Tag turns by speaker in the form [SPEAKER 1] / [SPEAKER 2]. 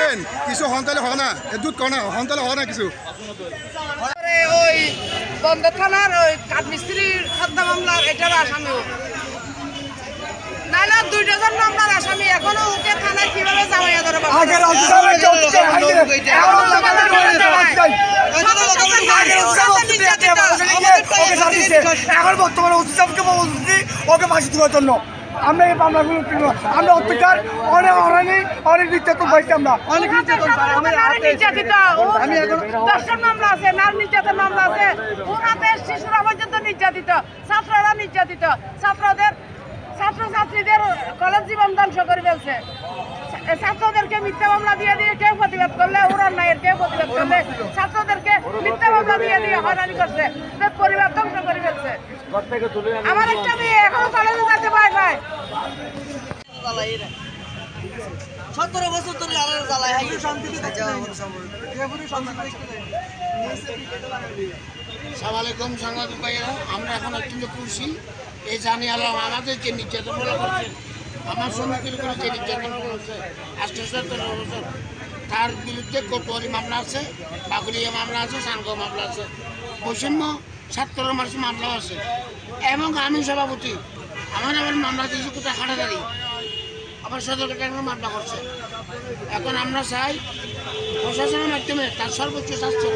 [SPEAKER 1] করছেন কিছু হন্তালে হয় না দুধ করে না হন্তালে হয় না কিছু
[SPEAKER 2] ওই বন্দর থানার ওই কাঠমিস্ত্রির হত্যা মামলার এটার আসামি নাহলে 2 ডজন মামলার আসামি এখনো ওকে থানায় কিভাবে জামাইয়া ধরে
[SPEAKER 3] এখন বর্তমানে ওকে ফাঁসি দেওয়ার জন্য আমরা এই মামলাগুলো আমরা অত্যাচার অনেক নির্যাতন পাইছি আমরা অনেক নির্যাতন
[SPEAKER 2] দর্শন মামলা আছে নারী নির্যাতন মামলা আছে ওনাদের শিশুরা পর্যন্ত নির্যাতিত ছাত্ররা নির্যাতিত ছাত্রছাত্রীদের কলেজ জীবন ধ্বংস করে ফেলছে ছাত্রদেরকে মিথ্যা মামলা দিয়ে কেউ প্রতিবাদ করলে ওরা নাইয়ের কেউ প্রতিবাদ করলে ছাত্রদেরকে মিথ্যা মামলা দিয়ে হয়রানি করছে পরিবার ধ্বংস করে ফেলছে আমার একটা মেয়ে এখনো কলেজে যেতে পায়
[SPEAKER 4] 17 বছর ধরে আলাদা জ্বালায়
[SPEAKER 5] সালামালাইকুম সাংবাদিক ভাইয়েরা, আমরা এখন অত্যন্ত খুশি এই জানি আলম আমাদের যে নির্যাতন করছে আমার সঙ্গীদের করে যে নির্যাতন করেছে 17 বছর তার বিরুদ্ধে কোতোয়ারি মামলা আছে, বাগুলিয়া মামলা আছে, সানগাঁও মামলা আছে, বৈষম্য 17 মার্চ মামলাও আছে এবং আমি সভাপতি আমার মামলা দিয়েছি কোথায় হাটাদারি আবার সদরঘাটে মামলা করছে। এখন আমরা চাই প্রশাসনের মাধ্যমে তার সর্বোচ্চ শাস্তি